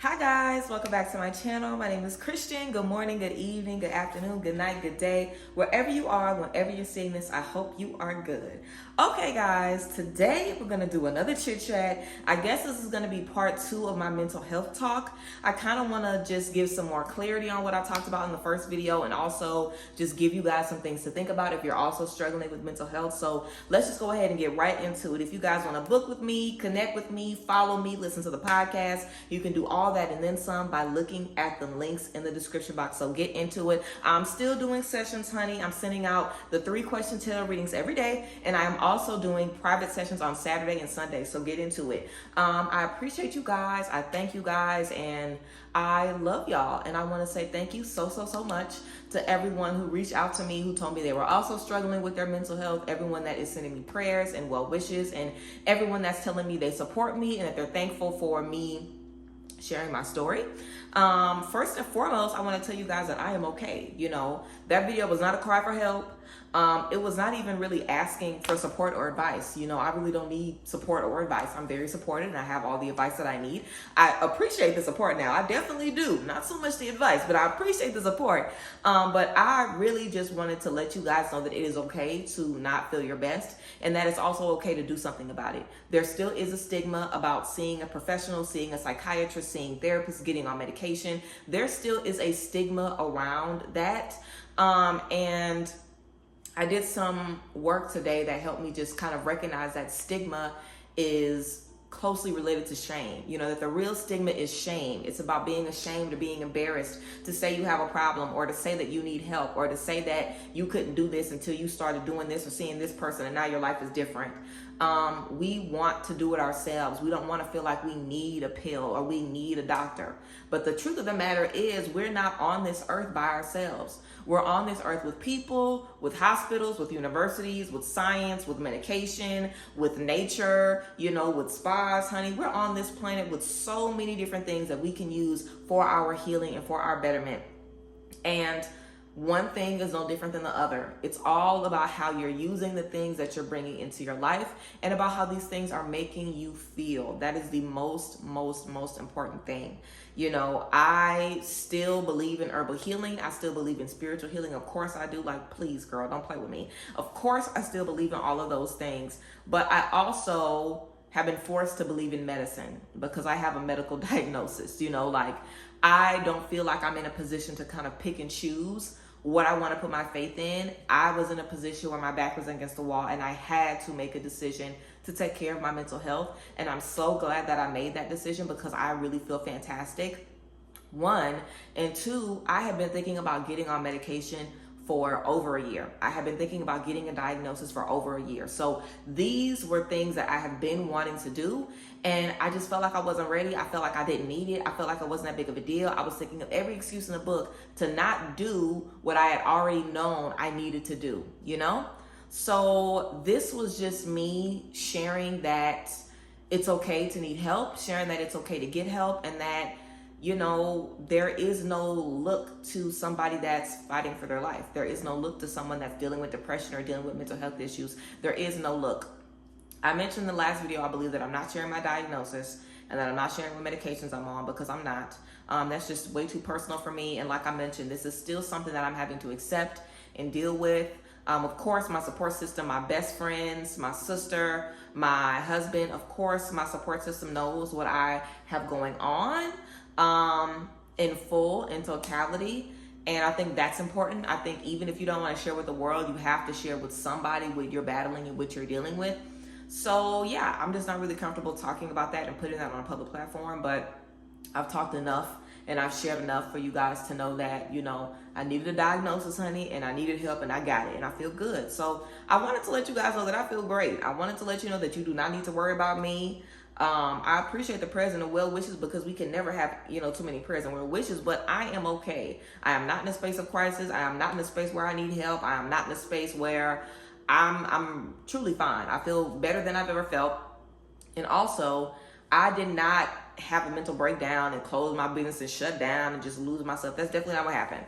Hi guys, welcome back to my channel. My name is Christian. Good morning, good evening, good afternoon, good night, good day. Wherever you are, whenever you're seeing this, I hope you are good. Okay guys, today we're gonna do another chit chat. I guess this is gonna be part 2 of my mental health talk. I kind of wanna just give some more clarity on what I talked about in the first video and also just give you guys some things to think about if you're also struggling with mental health. So let's just go ahead and get right into it. If you guys wanna book with me, connect with me, follow me, listen to the podcast, you can do all that and then some by looking at the links in the description box. So get into it. I'm still doing sessions, honey. I'm sending out the 3-question tarot readings every day, and I am also doing private sessions on Saturday and Sunday. So get into it. I appreciate you guys. I thank you guys, and I love y'all. And I want to say thank you so much to everyone who reached out to me, who told me they were also struggling with their mental health, everyone that is sending me prayers and well wishes, and everyone that's telling me they support me and that they're thankful for me sharing my story. First and foremost, I want to tell you guys that I am okay. You know, that video was not a cry for help. It was not even really asking for support or advice. You know, I really don't need support or advice. I'm very supported and I have all the advice that I need. I appreciate the support now. I definitely do. Not so much the advice, but I appreciate the support. But I really just wanted to let you guys know that it is okay to not feel your best and that it's also okay to do something about it. There still is a stigma about seeing a professional, seeing a psychiatrist, seeing therapists, getting on medication. There still is a stigma around that. And I did some work today that helped me just kind of recognize that stigma is closely related to shame. You know, that the real stigma is shame. It's about being ashamed or being embarrassed to say you have a problem, or to say that you need help, or to say that you couldn't do this until you started doing this or seeing this person and now your life is different. We want to do it ourselves. We don't want to feel like we need a pill or we need a doctor. But the truth of the matter is we're not on this earth by ourselves. We're on this earth with people, with hospitals, with universities, with science, with medication, with nature, you know, with spas, honey. We're on this planet with so many different things that we can use for our healing and for our betterment. And one thing is no different than the other. It's all about how you're using the things that you're bringing into your life and about how these things are making you feel. That is the most important thing. You know, I still believe in herbal healing. I still believe in spiritual healing. Of course I do. Like, please, girl, don't play with me. Of course I still believe in all of those things. But I also have been forced to believe in medicine because I have a medical diagnosis. You know, like, I don't feel like I'm in a position to kind of pick and choose what I want to put my faith in. I was in a position where my back was against the wall and I had to make a decision to take care of my mental health. And I'm so glad that I made that decision because I really feel fantastic. 1, and 2, I have been thinking about getting on medication for over a year. I have been thinking about getting a diagnosis for over a year. So these were things that I have been wanting to do, and I just felt like I wasn't ready. I felt like I didn't need it. I felt like it wasn't that big of a deal. I was thinking of every excuse in the book to not do what I had already known I needed to do, you know? So this was just me sharing that it's okay to need help, sharing that it's okay to get help, and that, you know, there is no look to somebody that's fighting for their life. There is no look to someone that's dealing with depression or dealing with mental health issues. There is no look. I mentioned in the last video, I believe, that I'm not sharing my diagnosis and that I'm not sharing what medications I'm on because I'm not. That's just way too personal for me. And like I mentioned, this is still something that I'm having to accept and deal with. Of course, my support system, my best friends, my sister, my husband, of course, my support system knows what I have going on. In full, in totality. And I think that's important. I think even if you don't want to share with the world, you have to share with somebody what you're battling and what you're dealing with. So yeah, I'm just not really comfortable talking about that and putting that on a public platform, but I've talked enough and I've shared enough for you guys to know that, you know, I needed a diagnosis, honey, and I needed help and I got it and I feel good. So I wanted to let you guys know that I feel great. I wanted to let you know that you do not need to worry about me. I appreciate the prayers and the well wishes because we can never have, you know, too many prayers and well wishes, but I am okay. I am not in a space of crisis. I am not in a space where I need help. I am not in a space where I'm truly fine. I feel better than I've ever felt. And also, I did not have a mental breakdown and close my business and shut down and just lose myself. That's definitely not what happened.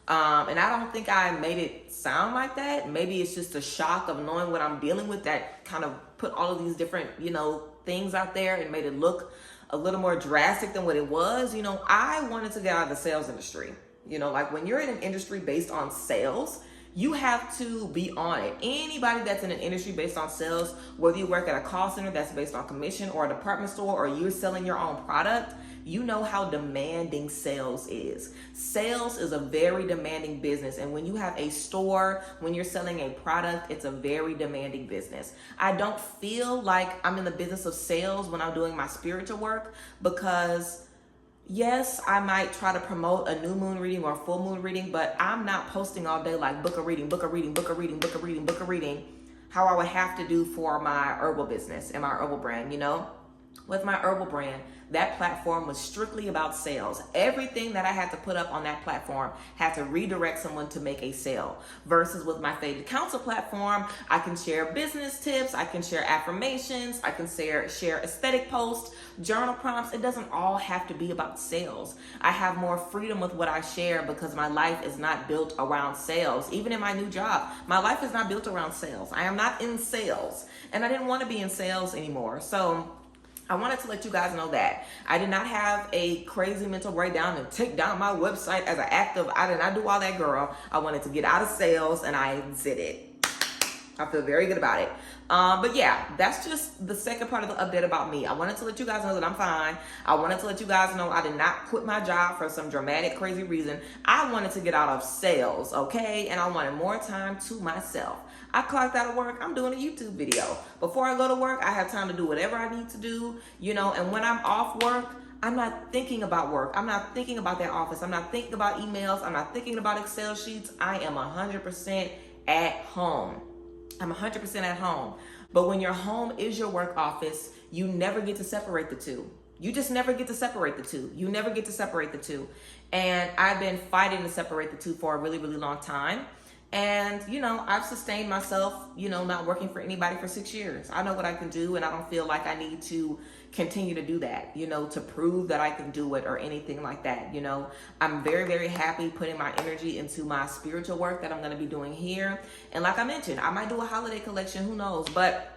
And I don't think I made it sound like that. Maybe it's just a shock of knowing what I'm dealing with that kind of put all of these different, you know, things out there and made it look a little more drastic than what it was. You know, I wanted to get out of the sales industry. You know, like when you're in an industry based on sales, you have to be on it. Anybody that's in an industry based on sales, whether you work at a call center that's based on commission or a department store or you're selling your own product, you know how demanding sales is. Sales is a very demanding business. And when you have a store, when you're selling a product, it's a very demanding business. I don't feel like I'm in the business of sales when I'm doing my spiritual work, because yes, I might try to promote a new moon reading or a full moon reading, but I'm not posting all day like book a reading, book a reading, book a reading, book a reading, book a reading, how I would have to do for my herbal business and my herbal brand, you know? With my herbal brand, that platform was strictly about sales. Everything that I had to put up on that platform had to redirect someone to make a sale. Versus with my Faded Counsel platform, I can share business tips, I can share affirmations, I can share aesthetic posts, journal prompts. It doesn't all have to be about sales. I have more freedom with what I share because my life is not built around sales. Even in my new job, my life is not built around sales. I am not in sales, and I didn't want to be in sales anymore. So I wanted to let you guys know that I did not have a crazy mental breakdown and take down my website as an act of, I did not do all that, girl. I wanted to get out of sales and I did it. I feel very good about it. But yeah, that's just the second part of the update about me. I wanted to let you guys know that I'm fine. I wanted to let you guys know I did not quit my job for some dramatic, crazy reason. I wanted to get out of sales, okay? And I wanted more time to myself. I clocked out of work, I'm doing a YouTube video. Before I go to work, I have time to do whatever I need to do, you know, and when I'm off work, I'm not thinking about work. I'm not thinking about that office. I'm not thinking about emails. I'm not thinking about Excel sheets. I am 100% at home. I'm 100% at home. But when your home is your work office, you never get to separate the two. You just never get to separate the two. You never get to separate the two. And I've been fighting to separate the two for a really, really long time. And, you know, I've sustained myself, you know, not working for anybody for 6 years. I know what I can do, and I don't feel like I need to continue to do that, you know, to prove that I can do it or anything like that. You know, I'm very, very happy putting my energy into my spiritual work that I'm going to be doing here. And like I mentioned, I might do a holiday collection, who knows, but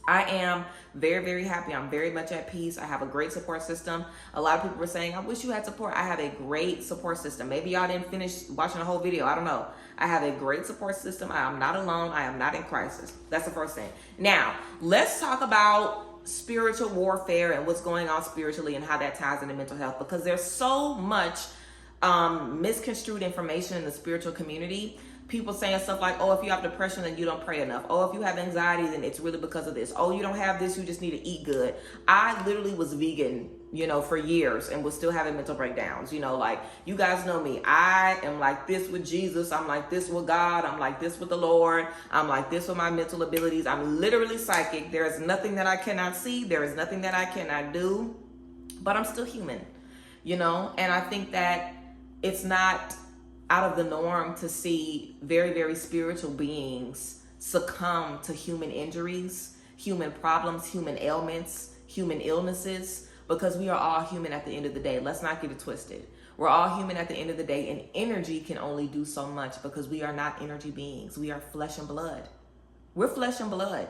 I am very, very happy. I'm very much at peace. I have a great support system. A lot of people were saying, I wish you had support. I have a great support system. Maybe y'all didn't finish watching the whole video. I don't know. I have a great support system. I am not alone. I am not in crisis. That's the first thing. Now, let's talk about spiritual warfare and what's going on spiritually and how that ties into mental health, because there's so much misconstrued information in the spiritual community. People saying stuff like, oh, if you have depression, then you don't pray enough. Oh, if you have anxiety, then it's really because of this. Oh, you don't have this, you just need to eat good. I literally was vegan, you know, for years and was still having mental breakdowns. You know, like, you guys know me. I am like this with Jesus. I'm like this with God. I'm like this with the Lord. I'm like this with my mental abilities. I'm literally psychic. There is nothing that I cannot see. There is nothing that I cannot do. But I'm still human, you know? And I think that it's not out of the norm to see very, very spiritual beings succumb to human injuries, human problems, human ailments, human illnesses, because we are all human at the end of the day. Let's not get it twisted. We're all human at the end of the day, and energy can only do so much because we are not energy beings. We are flesh and blood. We're flesh and blood.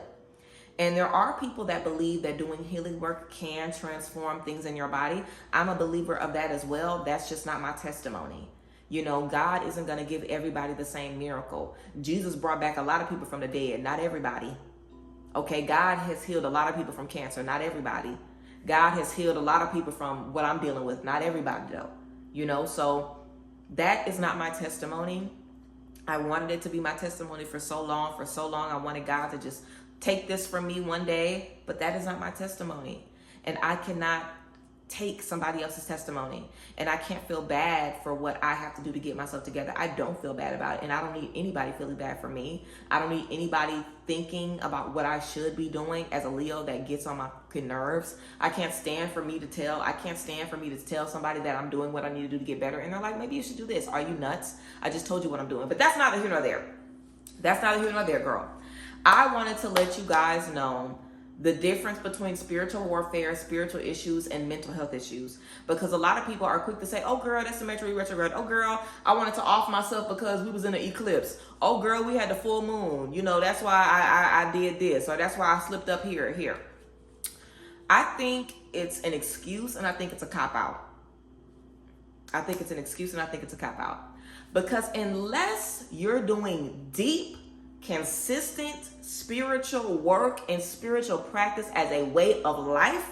And there are people that believe that doing healing work can transform things in your body. I'm a believer of that as well. That's just not my testimony. You know, God isn't going to give everybody the same miracle. Jesus brought back a lot of people from the dead, not everybody. Okay, God has healed a lot of people from cancer, not everybody. God has healed a lot of people from what I'm dealing with, not everybody though. You know, so that is not my testimony. I wanted it to be my testimony for so long. I wanted God to just take this from me one day, but that is not my testimony. And I cannot take somebody else's testimony, and I can't feel bad for what I have to do to get myself together. I don't feel bad about it, and I don't need anybody feeling bad for me. I don't need anybody thinking about what I should be doing as a Leo that gets on my nerves. I can't stand for me to tell somebody that I'm doing what I need to do to get better, and they're like, maybe you should do this. Are you nuts? I just told you what I'm doing. But that's neither here nor there. That's neither here nor there, girl. I wanted to let you guys know the difference between spiritual warfare, spiritual issues, and mental health issues. Because a lot of people are quick to say, oh girl, that's the Mercury retrograde. Oh girl, I wanted to off myself because we was in an eclipse. Oh girl, we had the full moon. You know, that's why I did this. Or that's why I slipped up here. I think it's an excuse, and I think it's a cop-out. I think it's an excuse, and I think it's a cop-out. Because unless you're doing deep, consistent spiritual work and spiritual practice as a way of life,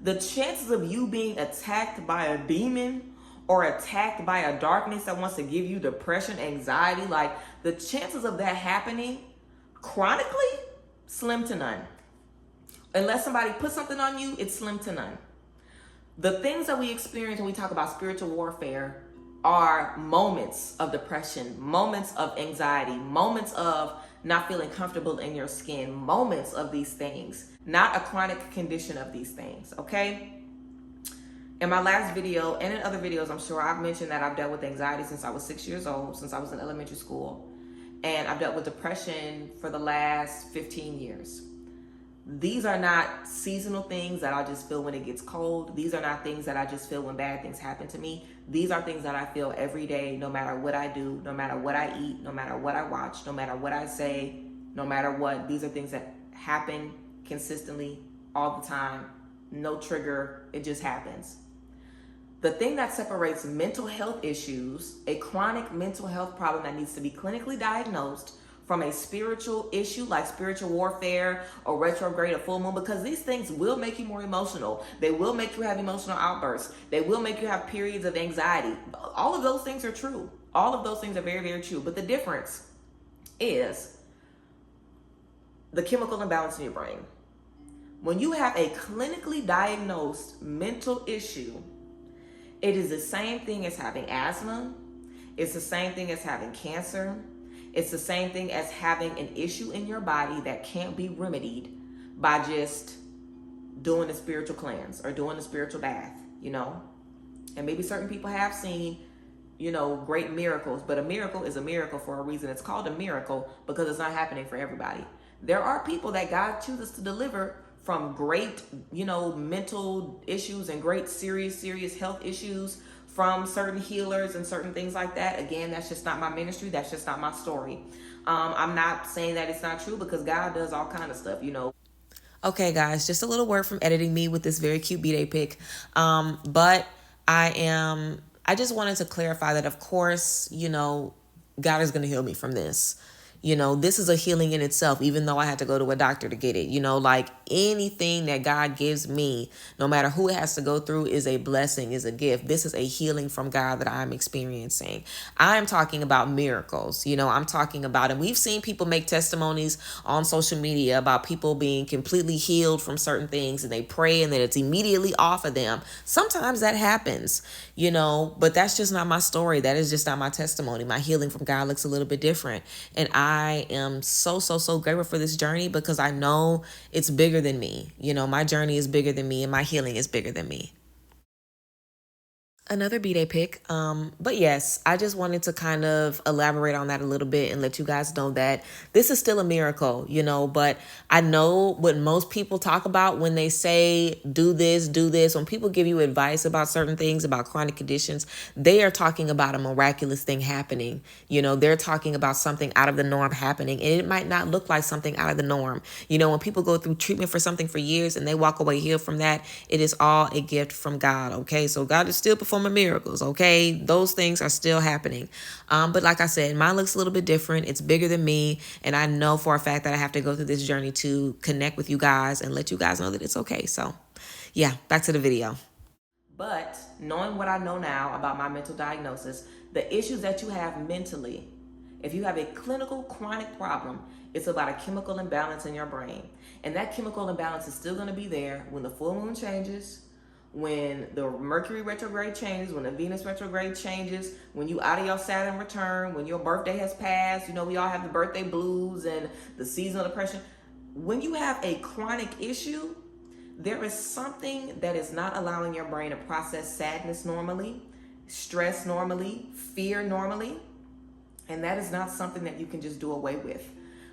the chances of you being attacked by a demon or attacked by a darkness that wants to give you depression, anxiety, like the chances of that happening chronically, slim to none. Unless somebody puts something on you, it's slim to none. The things that we experience when we talk about spiritual warfare are moments of depression, moments of anxiety, moments of not feeling comfortable in your skin, moments of these things, not a chronic condition of these things, okay? In my last video and in other videos, I'm sure I've mentioned that I've dealt with anxiety since I was 6 years old, since I was in elementary school. And I've dealt with depression for the last 15 years. These are not seasonal things that I just feel when it gets cold. These are not things that I just feel when bad things happen to me. These are things that I feel every day, no matter what I do, no matter what I eat, no matter what I watch, no matter what I say, no matter what. These are things that happen consistently all the time. No trigger, it just happens. The thing that separates mental health issues, a chronic mental health problem that needs to be clinically diagnosed, from a spiritual issue like spiritual warfare or retrograde or full moon, because these things will make you more emotional. They will make you have emotional outbursts. They will make you have periods of anxiety. All of those things are true. All of those things are very, very true. But the difference is the chemical imbalance in your brain. When you have a clinically diagnosed mental issue, it is the same thing as having asthma. It's the same thing as having cancer. It's the same thing as having an issue in your body that can't be remedied by just doing a spiritual cleanse or doing a spiritual bath, you know? And maybe certain people have seen, you know, great miracles, but a miracle is a miracle for a reason. It's called a miracle because it's not happening for everybody. There are people that God chooses to deliver from great, you know, mental issues and great serious health issues from certain healers and certain things like that. Again, that's just not my ministry. That's just not my story. I'm not saying that it's not true because God does all kind of stuff, you know. Okay, guys, just a little word from editing me with this very cute B-Day pic. But I just wanted to clarify that, of course, you know, God is going to heal me from this. You know, this is a healing in itself, even though I had to go to a doctor to get it. You know, like anything that God gives me, no matter who it has to go through, is a blessing, is a gift. This is a healing from God that I'm experiencing. I'm talking about miracles. You know, I'm talking about, and we've seen people make testimonies on social media about people being completely healed from certain things, and they pray and then it's immediately off of them. Sometimes that happens, you know, but that's just not my story. That is just not my testimony. My healing from God looks a little bit different. And I am so grateful for this journey because I know it's bigger than me. You know, my journey is bigger than me and my healing is bigger than me. Another B-Day pic. But yes, I just wanted to kind of elaborate on that a little bit and let you guys know that this is still a miracle, you know, but I know what most people talk about when they say, do this. When people give you advice about certain things, about chronic conditions, they are talking about a miraculous thing happening. You know, they're talking about something out of the norm happening, and it might not look like something out of the norm. You know, when people go through treatment for something for years and they walk away healed from that, it is all a gift from God. Okay. So God is still performing miracles. Okay. Those things are still happening. But like I said, mine looks a little bit different. It's bigger than me. And I know for a fact that I have to go through this journey to connect with you guys and let you guys know that it's okay. So yeah, back to the video. But knowing what I know now about my mental diagnosis, the issues that you have mentally, if you have a clinical chronic problem, it's about a chemical imbalance in your brain. And that chemical imbalance is still going to be there when the full moon changes, when the Mercury retrograde changes, when the Venus retrograde changes, when you out of your Saturn return, when your birthday has passed. You know, we all have the birthday blues and the seasonal depression. When you have a chronic issue, there is something that is not allowing your brain to process sadness normally, stress normally, fear normally. And that is not something that you can just do away with,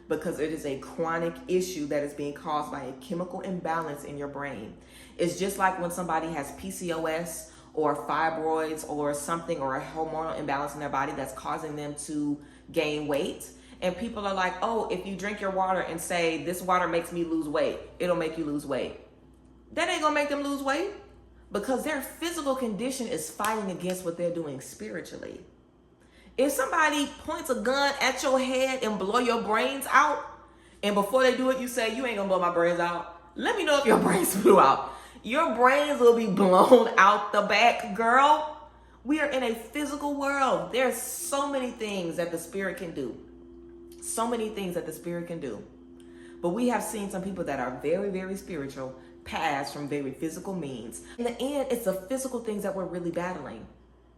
because it is a chronic issue that is being caused by a chemical imbalance in your brain. It's just like when somebody has PCOS or fibroids or something, or a hormonal imbalance in their body that's causing them to gain weight. And people are like, oh, if you drink your water and say, this water makes me lose weight, it'll make you lose weight. that ain't gonna make them lose weight, because their physical condition is fighting against what they're doing spiritually. If somebody points a gun at your head and blow your brains out, and before they do it, you say, you ain't gonna blow my brains out, let me know if your brains blew out. Your brains will be blown out the back, girl. We are in a physical world. There's so many things that the spirit can do. So many things that the spirit can do. But we have seen some people that are very, very spiritual pass from very physical means. In the end, it's the physical things that we're really battling.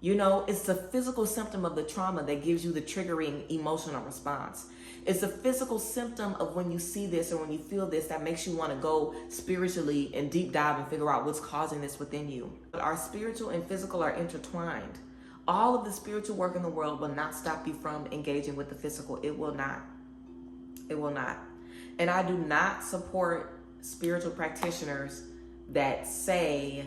You know, it's the physical symptom of the trauma that gives you the triggering emotional response. It's the physical symptom of when you see this or when you feel this that makes you want to go spiritually and deep dive and figure out what's causing this within you. But our spiritual and physical are intertwined. All of the spiritual work in the world will not stop you from engaging with the physical. It will not. It will not. And I do not support spiritual practitioners that say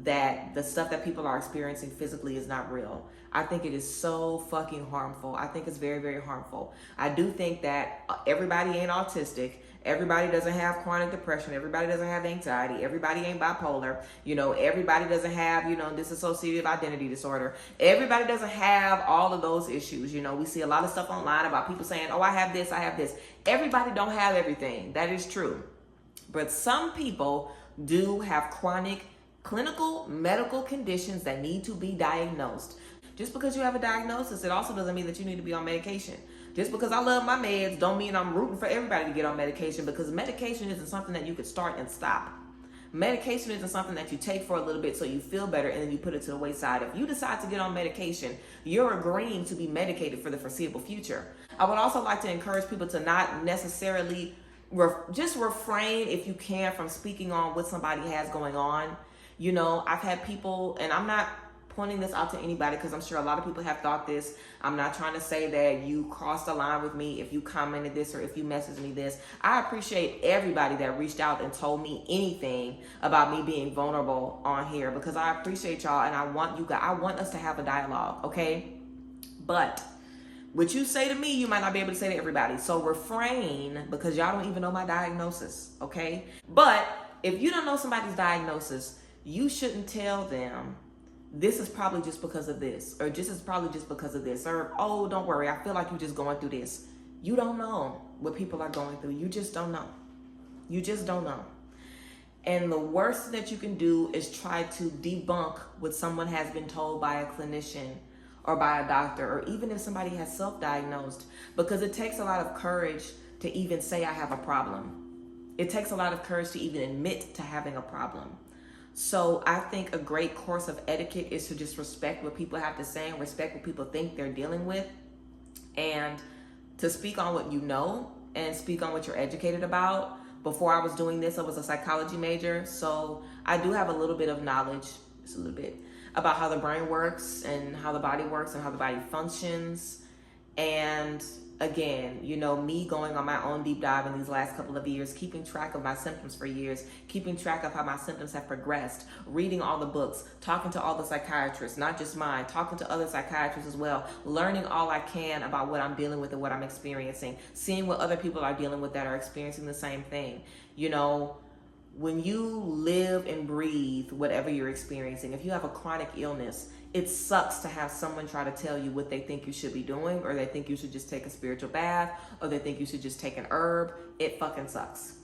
that the stuff that people are experiencing physically is not real. I think it is so fucking harmful. I think it's very, very harmful. I do think that everybody ain't autistic. Everybody doesn't have chronic depression. Everybody doesn't have anxiety. Everybody ain't bipolar. You know, everybody doesn't have, you know, dissociative identity disorder. Everybody doesn't have all of those issues. You know, we see a lot of stuff online about people saying, oh, I have this, I have this. Everybody don't have everything. That is true. But some people do have chronic clinical medical conditions that need to be diagnosed. Just because you have a diagnosis, it also doesn't mean that you need to be on medication. Just because I love my meds don't mean I'm rooting for everybody to get on medication, because medication isn't something that you could start and stop. Medication isn't something that you take for a little bit so you feel better and then you put it to the wayside. If you decide to get on medication, you're agreeing to be medicated for the foreseeable future. I would also like to encourage people to not necessarily just refrain, if you can, from speaking on what somebody has going on. You know, I've had people, and I'm not pointing this out to anybody because I'm sure a lot of people have thought this. I'm not trying to say that you crossed the line with me if you commented this or if you messaged me this. I appreciate everybody that reached out and told me anything about me being vulnerable on here, because I appreciate y'all and I want you guys, I want us to have a dialogue, okay? But what you say to me, you might not be able to say to everybody. So refrain, because y'all don't even know my diagnosis, okay? But if you don't know somebody's diagnosis, you shouldn't tell them, this is probably just because of this, or this is probably just because of this, or, oh, don't worry, I feel like you're just going through this. You don't know what people are going through. You just don't know. You just don't know. And the worst that you can do is try to debunk what someone has been told by a clinician or by a doctor, or even if somebody has self-diagnosed, because it takes a lot of courage to even say I have a problem. It takes a lot of courage to even admit to having a problem. So I think a great course of etiquette is to just respect what people have to say and respect what people think they're dealing with, and to speak on what you know and speak on what you're educated about. Before I was doing this, I was a psychology major, so I do have a little bit of knowledge, just a little bit, about how the brain works and how the body works and how the body functions. And again, you know, me going on my own deep dive in these last couple of years, keeping track of my symptoms for years, keeping track of how my symptoms have progressed, reading all the books, talking to all the psychiatrists, not just mine, talking to other psychiatrists as well, learning all I can about what I'm dealing with and what I'm experiencing, seeing what other people are dealing with that are experiencing the same thing. You know, when you live and breathe whatever you're experiencing, if you have a chronic illness, it sucks to have someone try to tell you what they think you should be doing, or they think you should just take a spiritual bath, or they think you should just take an herb. It fucking sucks.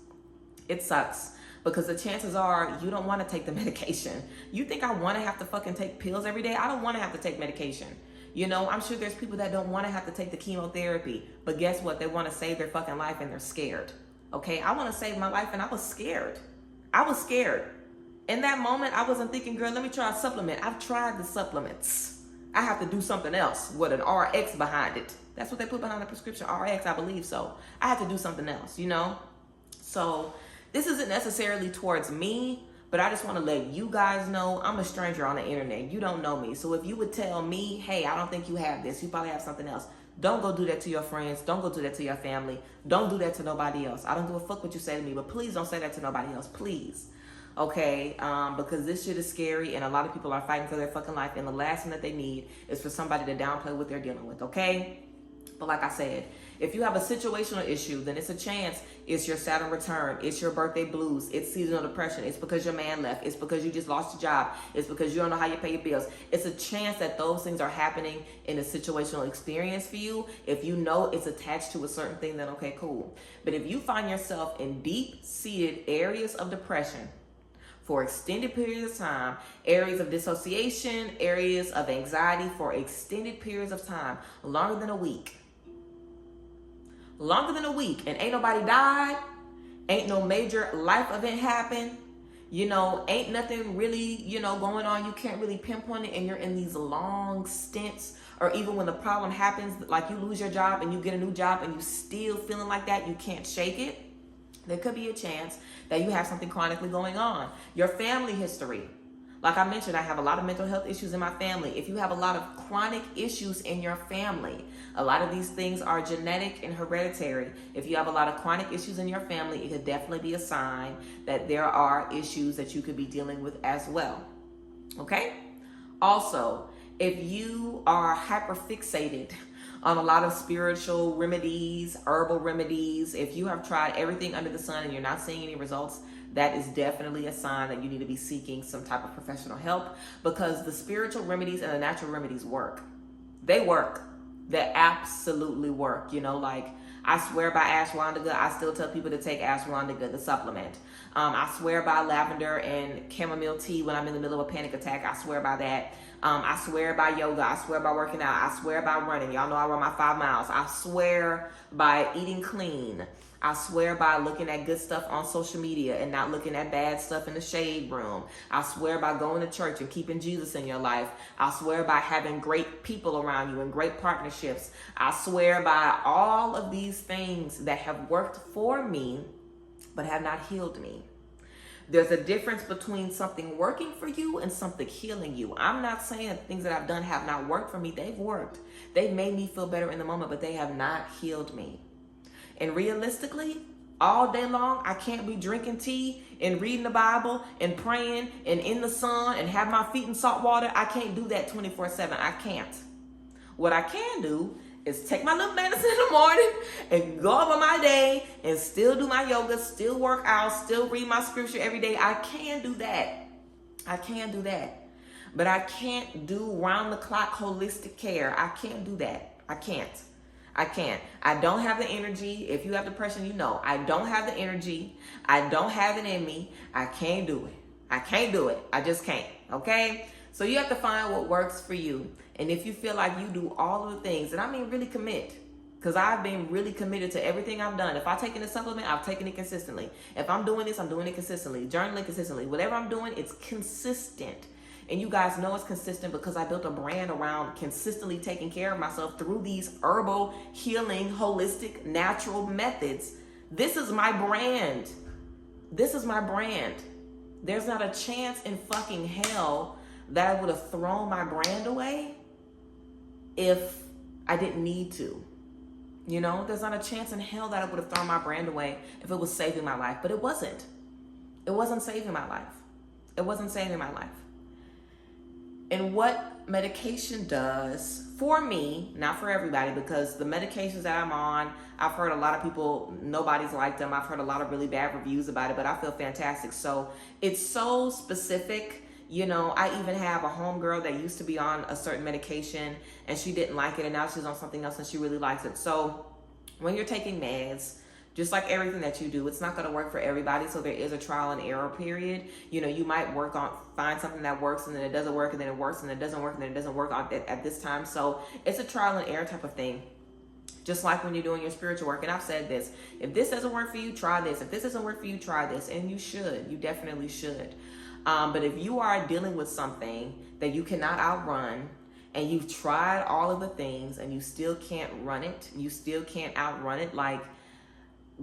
It sucks, because the chances are you don't want to take the medication. You think I want to have to fucking take pills every day? I don't want to have to take medication. You know, I'm sure there's people that don't want to have to take the chemotherapy, but guess what? They want to save their fucking life and they're scared. Okay, I want to save my life and I was scared. I was scared. In that moment, I wasn't thinking, girl, let me try a supplement. I've tried the supplements. I have to do something else with an RX behind it. That's what they put behind the prescription, RX, I believe so. I have to do something else, you know? So this isn't necessarily towards me, but I just want to let you guys know I'm a stranger on the internet. You don't know me. So if you would tell me, hey, I don't think you have this, you probably have something else, don't go do that to your friends. Don't go do that to your family. Don't do that to nobody else. I don't give a fuck what you say to me, but please don't say that to nobody else, please. Okay, because this shit is scary and a lot of people are fighting for their fucking life, and the last thing that they need is for somebody to downplay what they're dealing with, okay? But like I said, if you have a situational issue, then it's a chance it's your Saturn return, it's your birthday blues, it's seasonal depression, it's because your man left, it's because you just lost your job, it's because you don't know how you pay your bills. It's a chance that those things are happening in a situational experience for you. If you know it's attached to a certain thing, then okay, cool. But if you find yourself in deep-seated areas of depression for extended periods of time, areas of dissociation, areas of anxiety for extended periods of time, longer than a week, and ain't nobody died, ain't no major life event happened, ain't nothing really, going on, you can't really pinpoint it, and you're in these long stints, or even when the problem happens, like you lose your job and you get a new job and you still feeling like that, you can't shake it, there could be a chance that you have something chronically going on. Your family history. Like I mentioned, I have a lot of mental health issues in my family. If you have a lot of chronic issues in your family, a lot of these things are genetic and hereditary. If you have a lot of chronic issues in your family, it could definitely be a sign that there are issues that you could be dealing with as well. Okay? Also, if you are hyperfixated on a lot of spiritual remedies, herbal remedies, if you have tried everything under the sun and you're not seeing any results, that is definitely a sign that you need to be seeking some type of professional help, because the spiritual remedies and the natural remedies work. They work. They absolutely work. Like I swear by ashwagandha. I still tell people to take ashwagandha, the supplement. I swear by lavender and chamomile tea when I'm in the middle of a panic attack. I swear by that. I swear by yoga. I swear by working out. I swear by running. Y'all know I run my 5 miles. I swear by eating clean. I swear by looking at good stuff on social media and not looking at bad stuff in the shade room. I swear by going to church and keeping Jesus in your life. I swear by having great people around you and great partnerships. I swear by all of these things that have worked for me but have not healed me. There's a difference between something working for you and something healing you. I'm not saying that things that I've done have not worked for me. They've worked. They've made me feel better in the moment, but they have not healed me. And realistically, all day long, I can't be drinking tea and reading the Bible and praying and in the sun and have my feet in salt water. I can't do that 24/7. I can't. What I can do is take my little medicine in the morning and go over my day and still do my yoga, still work out, still read my scripture every day. I can do that. I can do that. But I can't do round-the-clock holistic care. I can't do that. I can't. I don't have the energy. If you have depression, I don't have the energy. I don't have it in me. I can't do it. I just can't. Okay? So you have to find what works for you. And if you feel like you do all of the things, and I mean really commit, because I've been really committed to everything I've done. If I've taken a supplement, I've taken it consistently. If I'm doing this, I'm doing it consistently. Journaling consistently. Whatever I'm doing, it's consistent. And you guys know it's consistent because I built a brand around consistently taking care of myself through these herbal, healing, holistic, natural methods. This is my brand. There's not a chance in fucking hell that I would have thrown my brand away if I didn't need to. There's not a chance in hell that I would have thrown my brand away if it was saving my life. But it wasn't. It wasn't saving my life. And what medication does for me, not for everybody, because the medications that I'm on, I've heard a lot of people, nobody's liked them. I've heard a lot of really bad reviews about it, but I feel fantastic. So it's so specific. I even have a homegirl that used to be on a certain medication and she didn't like it, and now she's on something else and she really likes it. So when you're taking meds, just like everything that you do, it's not going to work for everybody. So there is a trial and error period. You might find something that works and then it doesn't work, and then it works and it doesn't work and then it doesn't work at this time. So it's a trial and error type of thing. Just like when you're doing your spiritual work. And I've said this, if this doesn't work for you, try this. If this doesn't work for you, try this. And you should. You definitely should. But if you are dealing with something that you cannot outrun, and you've tried all of the things and you still can't run it, you still can't outrun it, like,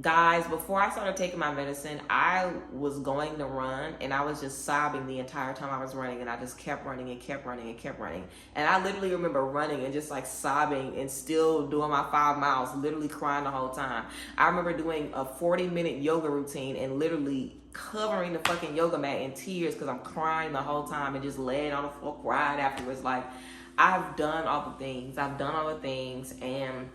guys, before I started taking my medicine, I was going to run and I was just sobbing the entire time I was running, and I just kept running and kept running and kept running. And I literally remember running and just like sobbing and still doing my 5 miles, literally crying the whole time. I remember doing a 40-minute yoga routine and literally covering the fucking yoga mat in tears because I'm crying the whole time, and just laying on the floor crying afterwards. Like, I've done all the things, and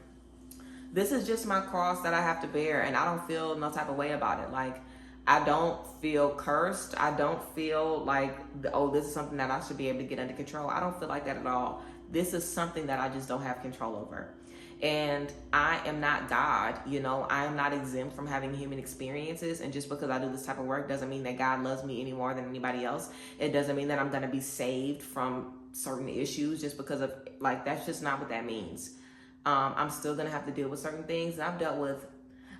this is just my cross that I have to bear, and I don't feel no type of way about it. Like, I don't feel cursed. I don't feel like, oh, this is something that I should be able to get under control. I don't feel like that at all. This is something that I just don't have control over. And I am not God, you know, I am not exempt from having human experiences. And just because I do this type of work doesn't mean that God loves me any more than anybody else. It doesn't mean that I'm going to be saved from certain issues just because of, like, that's just not what that means. I'm still going to have to deal with certain things that I've dealt with.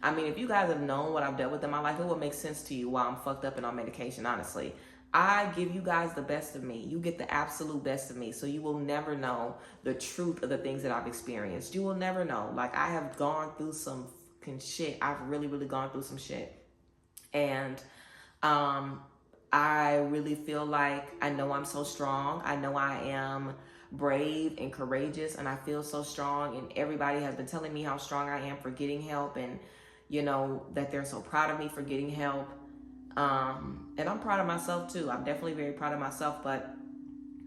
I mean, if you guys have known what I've dealt with in my life, it would make sense to you while I'm fucked up and on medication, honestly. I give you guys the best of me. You get the absolute best of me. So you will never know the truth of the things that I've experienced. You will never know. Like, I have gone through some fucking shit. I've really, really gone through some shit. And I really feel like I know I'm so strong. I know I am brave and courageous, and I feel so strong. And everybody has been telling me how strong I am for getting help, and, you know, that they're so proud of me for getting help. And I'm proud of myself too. I'm definitely very proud of myself, but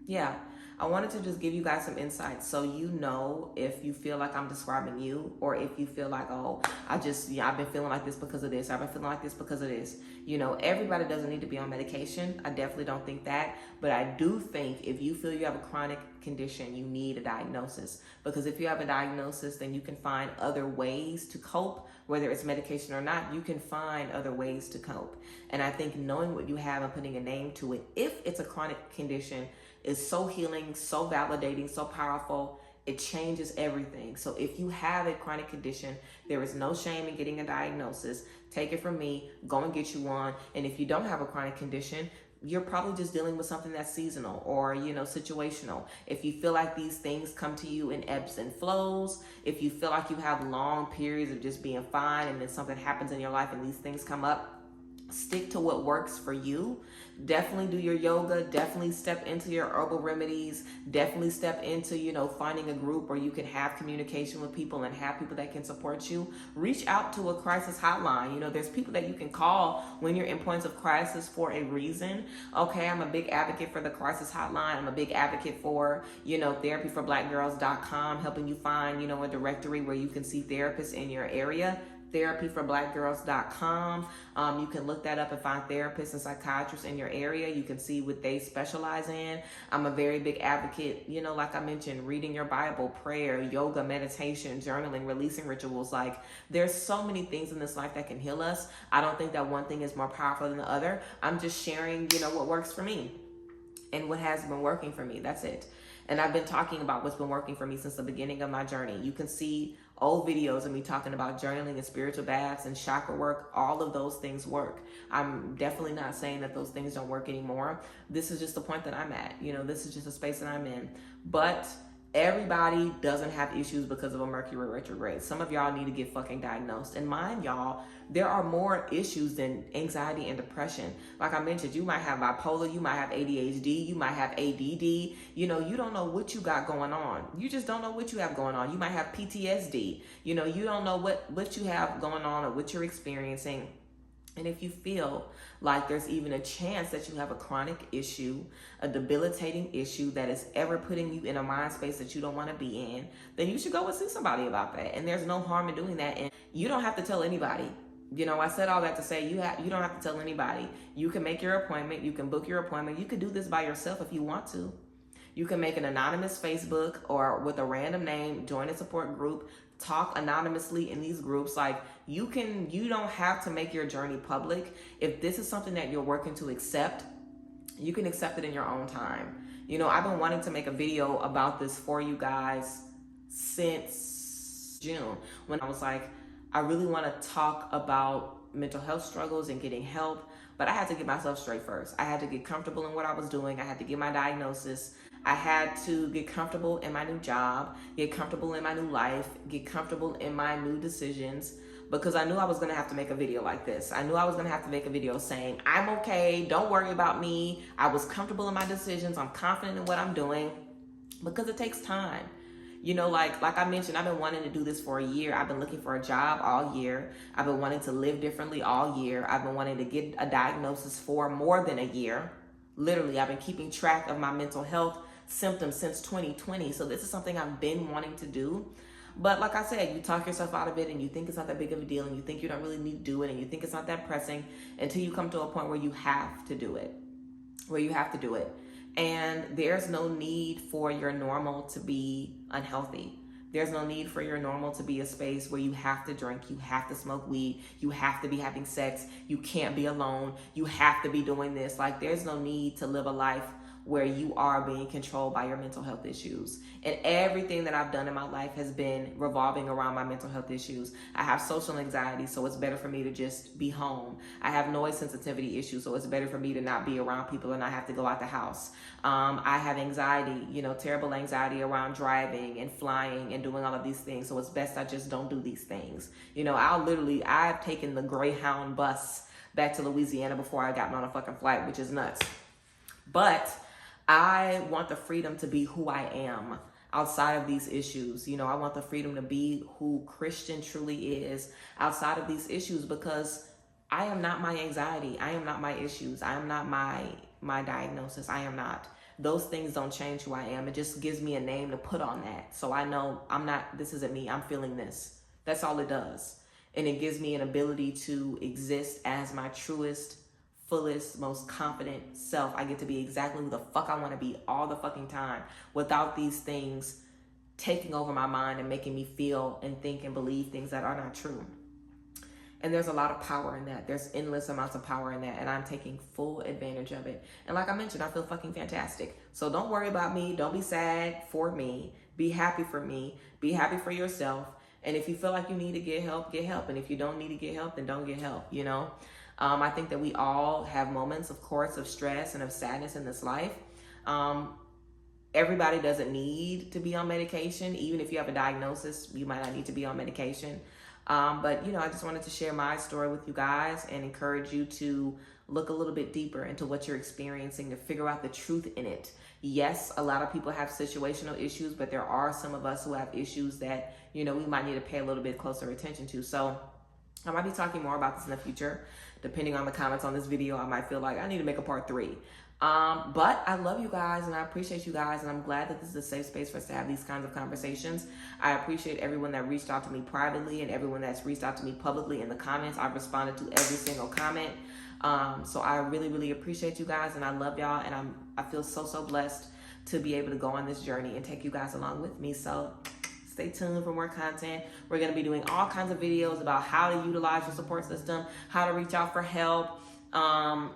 yeah, I wanted to just give you guys some insights so you know if you feel like I'm describing you, or if you feel like, oh, I've been feeling like this because of this. I've been feeling like this because of this. You know, everybody doesn't need to be on medication. I definitely don't think that. But I do think if you feel you have a chronic condition, you need a diagnosis. Because if you have a diagnosis, then you can find other ways to cope, whether it's medication or not. You can find other ways to cope. And I think knowing what you have and putting a name to it, if it's a chronic condition, is so healing, so validating, so powerful. It changes everything. So if you have a chronic condition, there is no shame in getting a diagnosis. Take it from me, go and get you one. And if you don't have a chronic condition, you're probably just dealing with something that's seasonal or, you know, situational. If you feel like these things come to you in ebbs and flows, if you feel like you have long periods of just being fine and then something happens in your life and these things come up, stick to what works for you. Definitely do your yoga. Definitely step into your herbal remedies. Definitely step into, you know, finding a group where you can have communication with people and have people that can support you. Reach out to a crisis hotline. You know, there's people that you can call when you're in points of crisis for a reason. Okay, I'm a big advocate for the crisis hotline. I'm a big advocate for, you know, therapyforblackgirls.com, helping you find, you know, a directory where you can see therapists in your area. Therapyforblackgirls.com. You can look that up and find therapists and psychiatrists in your area. You can see what they specialize in. I'm a very big advocate, you know, like I mentioned, reading your Bible, prayer, yoga, meditation, journaling, releasing rituals. Like, there's so many things in this life that can heal us. I don't think that one thing is more powerful than the other. I'm just sharing, you know, what works for me and what has been working for me. That's it. And I've been talking about what's been working for me since the beginning of my journey. You can see old videos of me talking about journaling and spiritual baths and chakra work. All of those things work. I'm definitely not saying that those things don't work anymore. This is just the point that I'm at. You know, this is just a space that I'm in. But everybody doesn't have issues because of a Mercury retrograde. Some of y'all need to get fucking diagnosed. And mind y'all, there are more issues than anxiety and depression. Like I mentioned, you might have bipolar, you might have ADHD, you might have ADD. You know, you don't know what you got going on. You just don't know what you have going on. You might have PTSD. You know, you don't know what you have going on or what you're experiencing. And if you feel like there's even a chance that you have a chronic issue, a debilitating issue that is ever putting you in a mind space that you don't want to be in, then you should go and see somebody about that. And there's no harm in doing that. And you don't have to tell anybody. You know, I said all that to say you don't have to tell anybody. You can make your appointment. You can book your appointment. You can do this by yourself if you want to. You can make an anonymous Facebook or with a random name, join a support group, talk anonymously in these groups. Like, you don't have to make your journey public. If this is something that you're working to accept, you can accept it in your own time. You know, I've been wanting to make a video about this for you guys since June, when I was like, I really want to talk about mental health struggles and getting help, but I had to get myself straight first. I had to get comfortable in what I was doing. I had to get my diagnosis. I had to get comfortable in my new job, get comfortable in my new life, get comfortable in my new decisions, because I knew I was going to have to make a video like this. I knew I was going to have to make a video saying, I'm okay, don't worry about me. I was comfortable in my decisions. I'm confident in what I'm doing, because it takes time. You know, like I mentioned, I've been wanting to do this for a year. I've been looking for a job all year. I've been wanting to live differently all year. I've been wanting to get a diagnosis for more than a year. Literally, I've been keeping track of my mental health symptoms since 2020. So this is something I've been wanting to do. But like I said, you talk yourself out of it and you think it's not that big of a deal and you think you don't really need to do it and you think it's not that pressing until you come to a point where you have to do it. And there's no need for your normal to be unhealthy. There's no need for your normal to be a space where you have to drink, you have to smoke weed, you have to be having sex, you can't be alone, you have to be doing this. Like, there's no need to live a life where you are being controlled by your mental health issues. And everything that I've done in my life has been revolving around my mental health issues. I have social anxiety, so it's better for me to just be home. I have noise sensitivity issues, so it's better for me to not be around people and not have to go out the house. I have anxiety, terrible anxiety around driving and flying and doing all of these things, so it's best I just don't do these things. I've taken the Greyhound bus back to Louisiana before I got on a fucking flight, which is nuts. But I want the freedom to be who I am outside of these issues. I want the freedom to be who Christian truly is outside of these issues, because I am not my anxiety. I am not my issues. I am not my diagnosis. I am not. Those things don't change who I am. It just gives me a name to put on that. So I know this isn't me. I'm feeling this. That's all it does. And it gives me an ability to exist as my truest, fullest, most confident self. I get to be exactly who the fuck I want to be all the fucking time without these things taking over my mind and making me feel and think and believe things that are not true. And there's a lot of power in that. There's endless amounts of power in that. And I'm taking full advantage of it. And like I mentioned, I feel fucking fantastic. So don't worry about me. Don't be sad for me. Be happy for me. Be happy for yourself. And if you feel like you need to get help, get help. And if you don't need to get help, then don't get help, I think that we all have moments, of course, of stress and of sadness in this life. Everybody doesn't need to be on medication. Even if you have a diagnosis, you might not need to be on medication. But I just wanted to share my story with you guys and encourage you to look a little bit deeper into what you're experiencing to figure out the truth in it. Yes, a lot of people have situational issues, but there are some of us who have issues that, we might need to pay a little bit closer attention to. So I might be talking more about this in the future. Depending on the comments on this video, I might feel like I need to make a part 3. But I love you guys and I appreciate you guys, and I'm glad that this is a safe space for us to have these kinds of conversations. I appreciate everyone that reached out to me privately and everyone that's reached out to me publicly in the comments. I've responded to every single comment. So I really, really appreciate you guys, and I love y'all, and I feel so blessed to be able to go on this journey and take you guys along with me. So stay tuned for more content. We're going to be doing all kinds of videos about how to utilize your support system, how to reach out for help,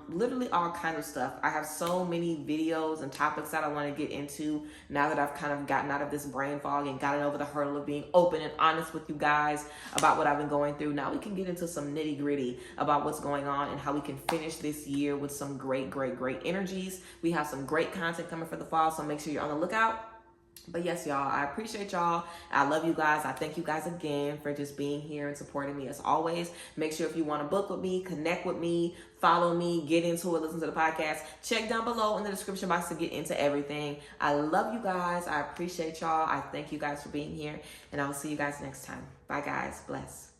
literally all kinds of stuff. I have so many videos and topics that I want to get into now that I've kind of gotten out of this brain fog and gotten over the hurdle of being open and honest with you guys about what I've been going through. Now we can get into some nitty gritty about what's going on and how we can finish this year with some great energies. We have some great content coming for the fall, so make sure you're on the lookout. But yes, y'all, I appreciate y'all. I love you guys. I thank you guys again for just being here and supporting me as always. Make sure if you want to book with me, connect with me, follow me, get into it, listen to the podcast, check down below in the description box to get into everything. I love you guys. I appreciate y'all. I thank you guys for being here, and I'll see you guys next time. Bye, guys. Bless.